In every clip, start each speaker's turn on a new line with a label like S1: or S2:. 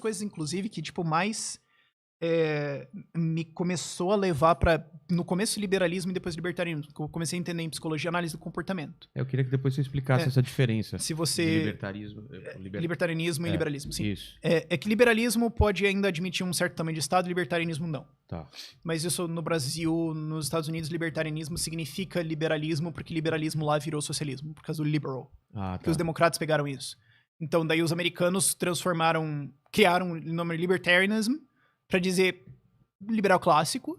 S1: coisas, inclusive, que, tipo, mais me começou a levar pra... No começo, liberalismo e depois libertarianismo. Eu comecei a entender em psicologia análise do comportamento.
S2: Eu queria que depois você explicasse essa diferença.
S1: Se você...
S2: De libertarismo...
S1: Libertarianismo e liberalismo, sim.
S2: Isso.
S1: É que liberalismo pode ainda admitir um certo tamanho de Estado, libertarianismo não.
S2: Tá.
S1: Mas isso no Brasil, nos Estados Unidos, libertarianismo significa liberalismo, porque liberalismo lá virou socialismo, por causa do liberal.
S2: Ah,
S1: Porque
S2: tá.
S1: os democratas pegaram isso. Então, daí os americanos criaram o nome libertarianism pra dizer liberal clássico.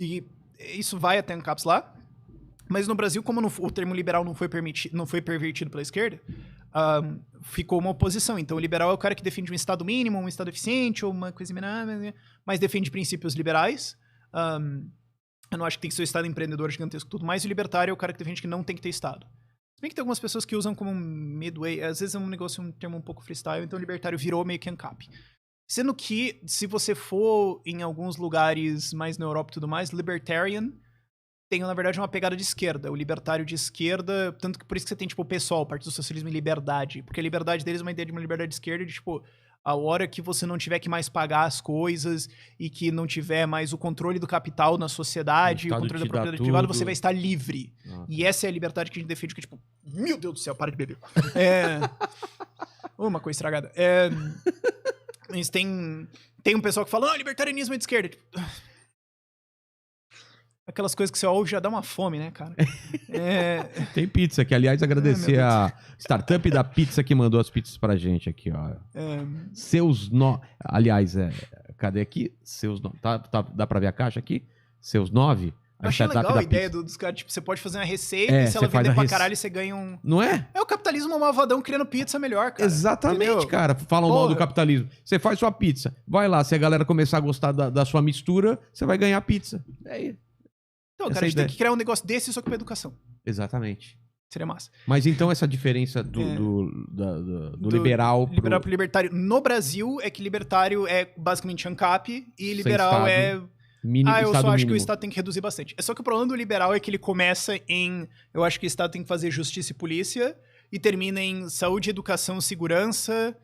S1: E isso vai até ANCAPs lá. Mas no Brasil, como o termo liberal não foi pervertido pela esquerda, ficou uma oposição. Então, o liberal é o cara que defende um Estado mínimo, um Estado eficiente, ou uma coisa menor, mas defende princípios liberais. Eu não acho que tem que ser um Estado empreendedor gigantesco tudo mais. E o libertário é o cara que defende que não tem que ter Estado. Se bem que tem algumas pessoas que usam como um midway, às vezes é um termo um pouco freestyle, então o libertário virou meio que ANCAP. Sendo que, se você for em alguns lugares mais na Europa e tudo mais, libertarian tem, na verdade, uma pegada de esquerda. O libertário de esquerda, tanto que por isso que você tem, tipo, o PSOL, o Partido Socialismo e Liberdade. Porque a liberdade deles é uma ideia de uma liberdade de esquerda de, tipo, a hora que você não tiver que mais pagar as coisas e que não tiver mais o controle do capital na sociedade, o controle da propriedade privada, você vai estar livre. E essa é a liberdade que a gente defende, que é tipo, meu Deus do céu, para de beber. Uma coisa estragada. Mas tem um pessoal que fala, libertarianismo é de esquerda. Tipo, aquelas coisas que você ouve já dá uma fome, né, cara?
S2: Tem pizza, que aliás agradecer a startup da pizza que mandou as pizzas pra gente aqui, ó. Aliás, cadê aqui? Dá pra ver a caixa aqui? Seus 9?
S1: Eu achei legal a ideia dos caras, tipo, você pode fazer uma receita e se ela vender pra caralho, você ganha um...
S2: Não é?
S1: É o capitalismo malvadão criando pizza melhor, cara.
S2: Exatamente, entendeu? Cara. Falam mal do capitalismo. Você faz sua pizza. Vai lá, se a galera começar a gostar da sua mistura, você vai ganhar pizza. É aí.
S1: Então, cara, a gente tem que criar um negócio desse só que pra educação.
S2: Exatamente.
S1: Seria massa.
S2: Mas então essa diferença do liberal pro...
S1: Liberal pro libertário no Brasil é que libertário é basicamente ANCAP e liberal é... eu só acho que o Estado tem que reduzir bastante. É só que o problema do liberal é que ele começa em... Eu acho que o Estado tem que fazer justiça e polícia e termina em saúde, educação, segurança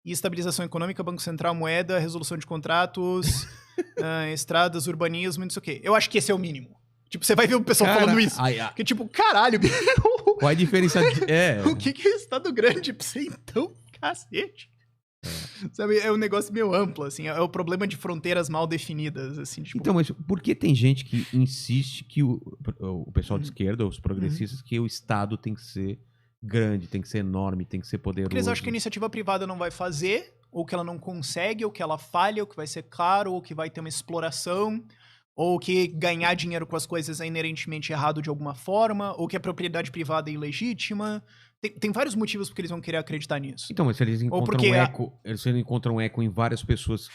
S1: e estabilização econômica, Banco Central, moeda, resolução de contratos, estradas, urbanismo e não sei o quê. Eu acho que esse é o mínimo. Tipo, você vai ver o pessoal falando isso. Que tipo, caralho,
S2: qual é a diferença?
S1: O que é Estado grande pra você então? Cacete. Sabe, é um negócio meio amplo, assim. É o problema de fronteiras mal definidas, assim. Tipo...
S2: Então, mas por que tem gente que insiste que o pessoal de esquerda, os progressistas, que o Estado tem que ser grande, tem que ser enorme, tem que ser poderoso?
S1: Porque eles acham que a iniciativa privada não vai fazer, ou que ela não consegue, ou que ela falha, ou que vai ser caro, ou que vai ter uma exploração... Ou que ganhar dinheiro com as coisas é inerentemente errado de alguma forma, ou que a propriedade privada é ilegítima. Tem vários motivos porque eles vão querer acreditar nisso.
S2: Então, mas se eles encontram eles encontram eco em várias pessoas,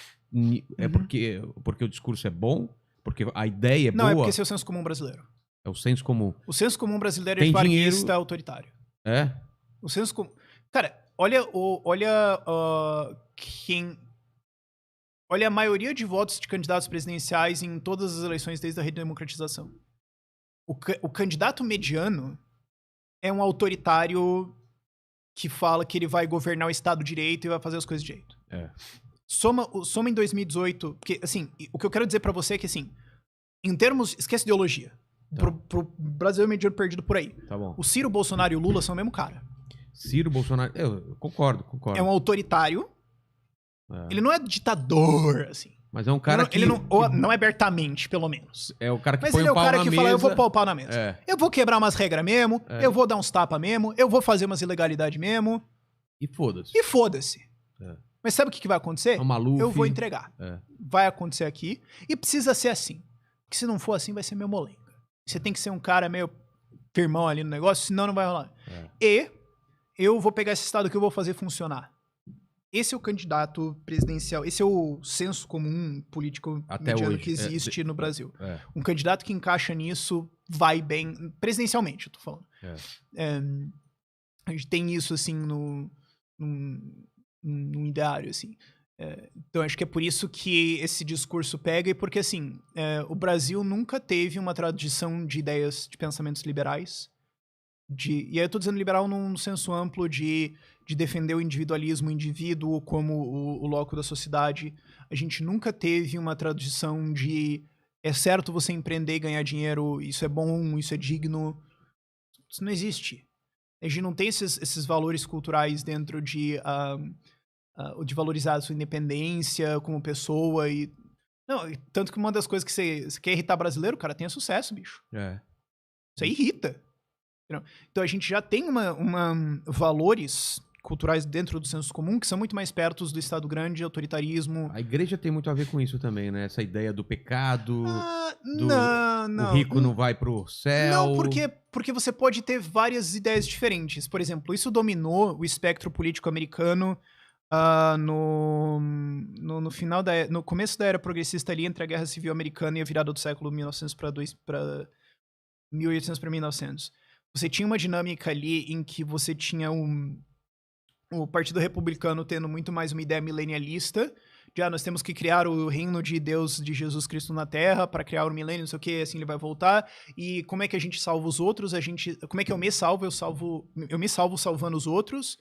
S2: é porque o discurso é bom? Porque a ideia é boa?
S1: Não, é porque esse é o senso comum brasileiro.
S2: É o senso comum.
S1: O senso comum brasileiro é varguista autoritário.
S2: É?
S1: O senso comum... Cara, olha a maioria de votos de candidatos presidenciais em todas as eleições desde a redemocratização. O candidato mediano é um autoritário que fala que ele vai governar o Estado direito e vai fazer as coisas de jeito. Soma em 2018, porque, assim, o que eu quero dizer pra você é que, assim, em termos... Esquece ideologia. Pro Brasil mediano perdido por aí.
S2: Tá bom.
S1: O Ciro, Bolsonaro e o Lula são o mesmo cara.
S2: Ciro, Bolsonaro... Eu concordo.
S1: É um autoritário. Ele não é ditador, assim.
S2: Mas é um cara
S1: que... não é abertamente, pelo menos.
S2: É o cara que
S1: Mas
S2: põe
S1: ele é o cara que fala, eu vou pôr o pau na mesa.
S2: É.
S1: Eu vou quebrar umas regras mesmo, eu vou dar uns tapas mesmo, eu vou fazer umas ilegalidades mesmo.
S2: E foda-se.
S1: E foda-se. Mas sabe o que vai acontecer? Eu vou entregar. Vai acontecer aqui. E precisa ser assim. Porque se não for assim, vai ser meio molenga. Você tem que ser um cara meio firmão ali no negócio, senão não vai rolar. E eu vou pegar esse Estado que eu vou fazer funcionar. Esse é o candidato presidencial, esse é o senso comum político mediano que existe no Brasil. Um candidato que encaixa nisso vai bem, presidencialmente, eu tô falando. A gente tem isso, assim, num ideário, assim. Então, acho que é por isso que esse discurso pega, e porque, assim, o Brasil nunca teve uma tradição de ideias, de pensamentos liberais. E aí eu tô dizendo liberal num senso amplo de defender o individualismo, o indivíduo como o loco da sociedade. A gente nunca teve uma tradição de é certo você empreender e ganhar dinheiro, isso é bom, isso é digno. Isso não existe. A gente não tem esses valores culturais dentro de valorizar a sua independência como pessoa e... Não, tanto que uma das coisas que você quer irritar brasileiro, cara, tenha sucesso, bicho.
S2: É.
S1: Isso aí irrita. Entendeu? Então a gente já tem valores culturais dentro do senso comum que são muito mais perto do Estado grande, autoritarismo.
S2: A igreja tem muito a ver com isso também, né? Essa ideia do pecado,
S1: Não.
S2: o rico não vai pro céu.
S1: Não, porque você pode ter várias ideias diferentes. Por exemplo, isso dominou o espectro político americano no final no começo da era progressista ali, entre a Guerra Civil Americana e a virada do século 1900 para 1800 para 1900. Você tinha uma dinâmica ali em que você tinha o Partido Republicano tendo muito mais uma ideia milenialista, de nós temos que criar o reino de Deus, de Jesus Cristo na Terra, para criar o milênio, não sei o que, assim ele vai voltar, e como é que a gente salva os outros, como é que eu me salvo? Eu me salvo salvando os outros,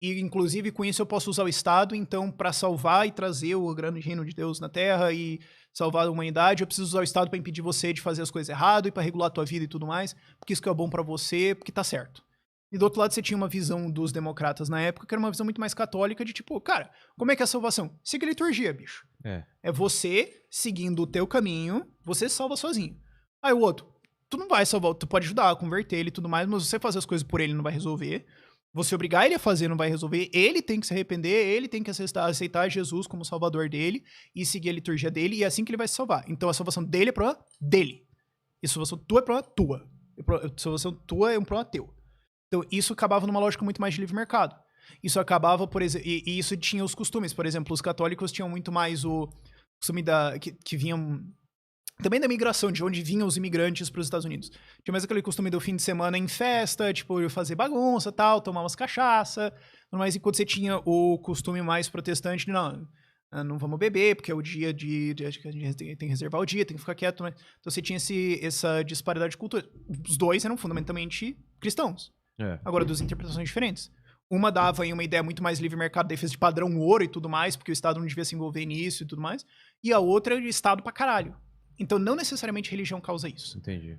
S1: e inclusive com isso eu posso usar o Estado, então para salvar e trazer o grande reino de Deus na Terra e salvar a humanidade, eu preciso usar o Estado para impedir você de fazer as coisas errado e para regular a tua vida e tudo mais, porque isso que é bom para você, porque tá certo. E do outro lado você tinha uma visão dos democratas na época, que era uma visão muito mais católica de tipo, cara, como é que é a salvação? Siga a liturgia, bicho. É você seguindo o teu caminho, você salva sozinho. Aí o outro, tu não vai salvar, tu pode ajudar a converter ele e tudo mais, mas você fazer as coisas por ele não vai resolver. Você obrigar ele a fazer não vai resolver, ele tem que se arrepender, ele tem que aceitar Jesus como salvador dele e seguir a liturgia dele, e é assim que ele vai se salvar. Então a salvação dele é problema dele. E a salvação tua é problema tua. A salvação tua é um problema teu. Então isso acabava numa lógica muito mais de livre mercado. Isso acabava, por exemplo, e isso tinha os costumes. Por exemplo, os católicos tinham muito mais o costume que vinham... Também da migração, de onde vinham os imigrantes para os Estados Unidos. Tinha mais aquele costume do fim de semana em festa, tipo, fazer bagunça tal, tomar umas cachaça. Mas enquanto você tinha o costume mais protestante de não vamos beber, porque é o dia acho que a gente tem que reservar o dia, tem que ficar quieto. Né? Então você tinha essa disparidade de cultura. Os dois eram fundamentalmente cristãos. Agora, duas interpretações diferentes. Uma dava em uma ideia muito mais livre mercado, defesa de padrão ouro e tudo mais, porque o Estado não devia se envolver nisso e tudo mais. E a outra é o Estado pra caralho. Então, não necessariamente religião causa isso.
S2: Entendi.